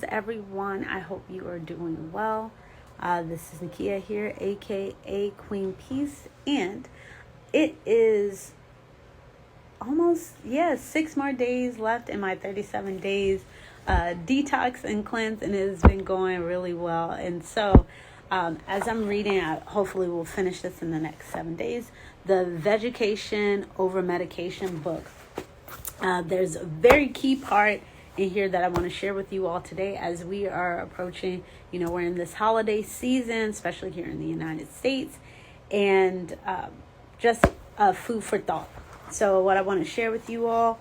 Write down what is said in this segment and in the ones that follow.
Everyone. I hope you are doing well. This is Nakia here, aka Queen Peace, and it is almost 6 more days left in my 37 days detox and cleanse, and it has been going really well. And so, as I'm reading, I hopefully will finish this in the next 7 days. The Vegecation Over Medication book. There's a very key part in here that I want to share with you all today as we are approaching, we're in this holiday season, especially here in the United States, and just food for thought. So what I want to share with you all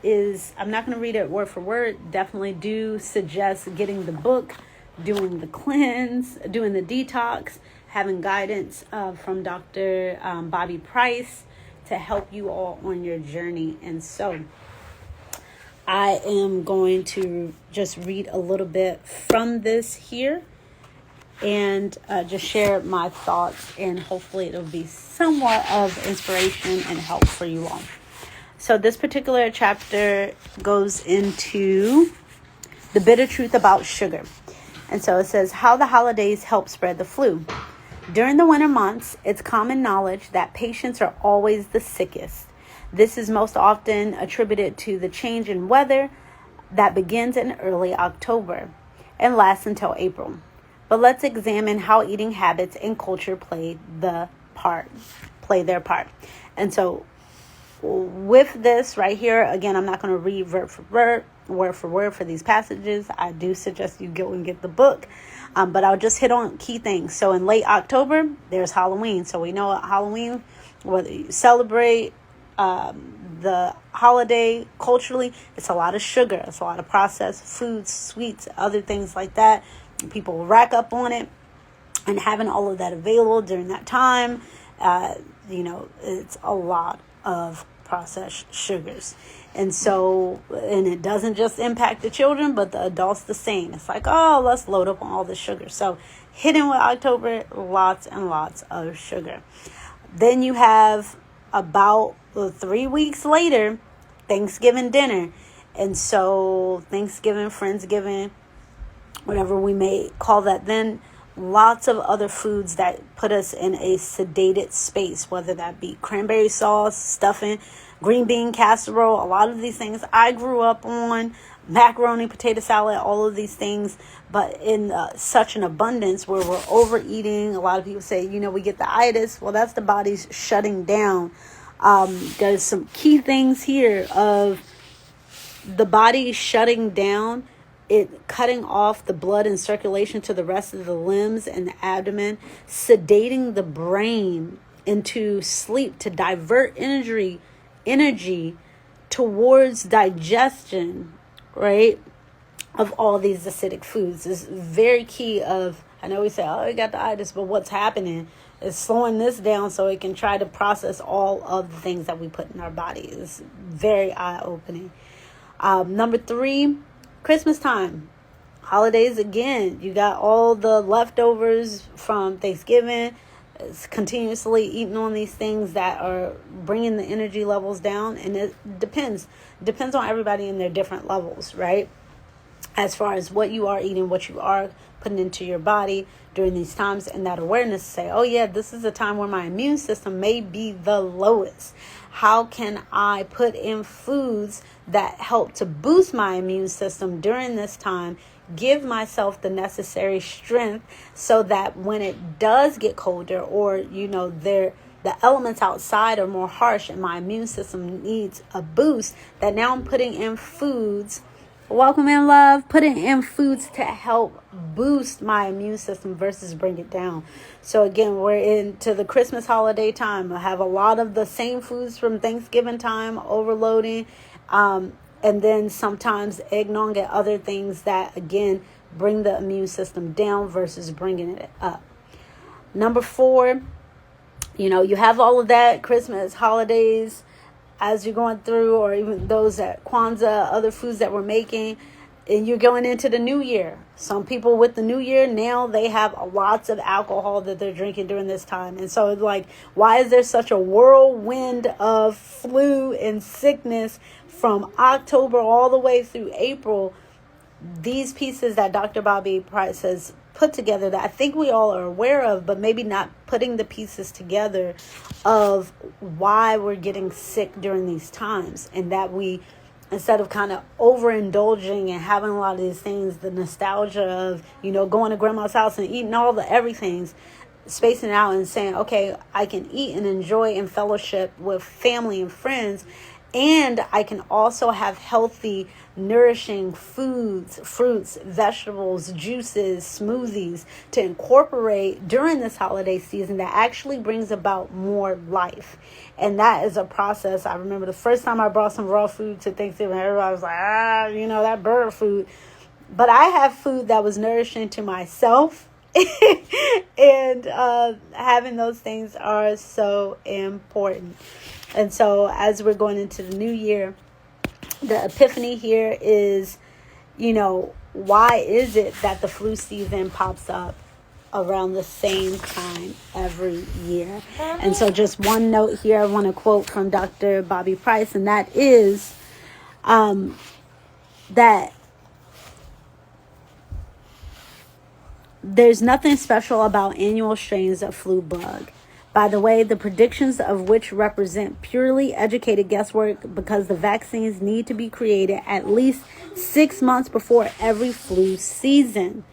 is, I'm not going to read it word for word. Definitely do suggest getting the book, doing the cleanse, doing the detox, having guidance from Dr. Bobby Price to help you all on your journey. And so I am going to just read a little bit from this here and just share my thoughts, and hopefully it'll be somewhat of inspiration and help for you all. So this particular chapter goes into the bitter truth about sugar. And so it says, how the holidays help spread the flu. During the winter months, it's common knowledge that patients are always the sickest. This is most often attributed to the change in weather that begins in early October and lasts until April. But let's examine how eating habits and culture play their part. And so with this right here, again, I'm not going to read word for word for these passages. I do suggest you go and get the book. But I'll just hit on key things. So in late October, there's Halloween. So we know Halloween, whether you celebrate the holiday culturally, it's a lot of sugar. It's a lot of processed foods, sweets, other things like that. People rack up on it, and having all of that available during that time, it's a lot of processed sugars. And so, and it doesn't just impact the children, but the adults the same. It's like, oh, let's load up on all the sugar. So hitting with October, lots and lots of sugar. Then you have about 3 weeks later, Thanksgiving dinner. And so Thanksgiving, Friendsgiving, whatever we may call that, then lots of other foods that put us in a sedated space, whether that be cranberry sauce, stuffing, green bean casserole, a lot of these things I grew up on, macaroni, potato salad, all of these things, but in such an abundance where we're overeating. A lot of people say, we get the itis. Well, that's the body's shutting down. There's some key things here of the body shutting down, it cutting off the blood and circulation to the rest of the limbs and the abdomen, sedating the brain into sleep to divert energy towards digestion, right, of all these acidic foods. Is very key of, I know we say, oh, you got the itis, but what's happening is slowing this down so it can try to process all of the things that we put in our body. It's very eye-opening. Number 3, Christmas time. Holidays again. You got all the leftovers from Thanksgiving. It's continuously eating on these things that are bringing the energy levels down. And it depends on everybody in their different levels, right? As far as what you are eating, what you are putting into your body during these times, and that awareness to say, oh yeah, this is a time where my immune system may be the lowest. How can I put in foods that help to boost my immune system during this time, give myself the necessary strength so that when it does get colder, or the elements outside are more harsh and my immune system needs a boost, that now I'm putting in foods, welcome in love, putting in foods to help boost my immune system versus bring it down. So again, we're into the Christmas holiday time. I have a lot of the same foods from Thanksgiving time, overloading, and then sometimes eggnog and other things that, again, bring the immune system down versus bringing it up. Number 4, you have all of that, Christmas, holidays, as you're going through, or even those at Kwanzaa, other foods that we're making, and you're going into the new year. Some people with the new year, now they have lots of alcohol that they're drinking during this time. And so it's like, why is there such a whirlwind of flu and sickness from October all the way through April? these pieces that Dr. Bobby Price has put together that I think we all are aware of, but maybe not putting the pieces together of why we're getting sick during these times, and that we, instead of kind of overindulging and having a lot of these things, the nostalgia of, going to grandma's house and eating all the everythings, spacing out and saying, okay, I can eat and enjoy and fellowship with family and friends, and I can also have healthy, nourishing foods, fruits, vegetables, juices, smoothies to incorporate during this holiday season that actually brings about more life. And that is a process. I remember the first time I brought some raw food to Thanksgiving, everybody was like, that bird food. But I have food that was nourishing to myself. And having those things are so important. And so as we're going into the new year, the epiphany here is, why is it that the flu season pops up around the same time every year? And so just one note here, I want to quote from Dr. Bobby Price, and that is that there's nothing special about annual strains of flu bug. By the way, the predictions of which represent purely educated guesswork, because the vaccines need to be created at least 6 months before every flu season.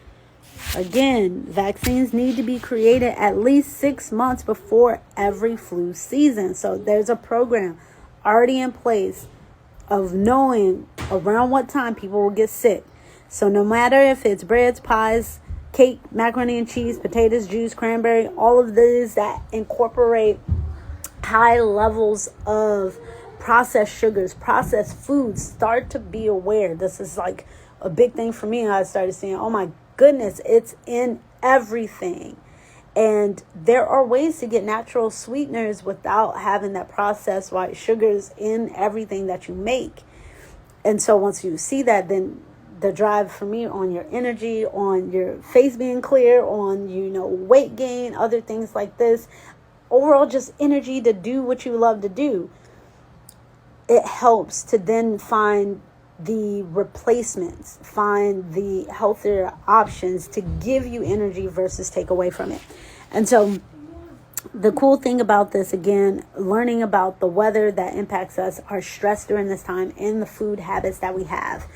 Again, vaccines need to be created at least 6 months before every flu season. So there's a program already in place of knowing around what time people will get sick. So no matter if it's breads, pies, cake, macaroni and cheese, potatoes, juice, cranberry, all of these that incorporate high levels of processed sugars, processed foods, start to be aware. This is like a big thing for me. I started seeing, oh my goodness, it's in everything. And there are ways to get natural sweeteners without having that processed white sugars in everything that you make. And so once you see that, then the drive for me on your energy, on your face being clear, on, weight gain, other things like this, overall just energy to do what you love to do. It helps to then find the replacements, find the healthier options to give you energy versus take away from it. And so the cool thing about this, again, learning about the weather that impacts us, our stress during this time, and the food habits that we have.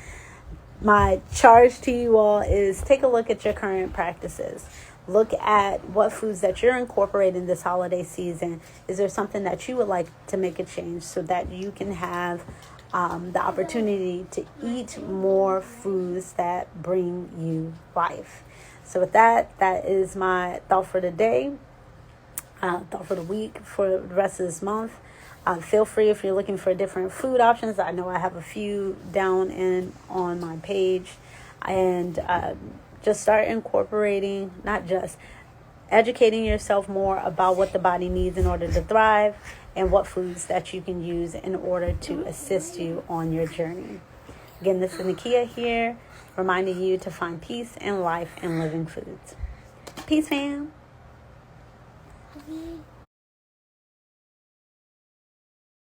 My charge to you all is take a look at your current practices. Look at what foods that you're incorporating this holiday season. Is there something that you would like to make a change so that you can have the opportunity to eat more foods that bring you life? So with that is my thought for the day, thought for the week, for the rest of this month. Feel free if you're looking for different food options. I know I have a few down on my page. And just start incorporating, not just educating yourself more about what the body needs in order to thrive, and what foods that you can use in order to assist you on your journey. Again, this is Nakia here, reminding you to find peace in life and living foods. Peace, fam.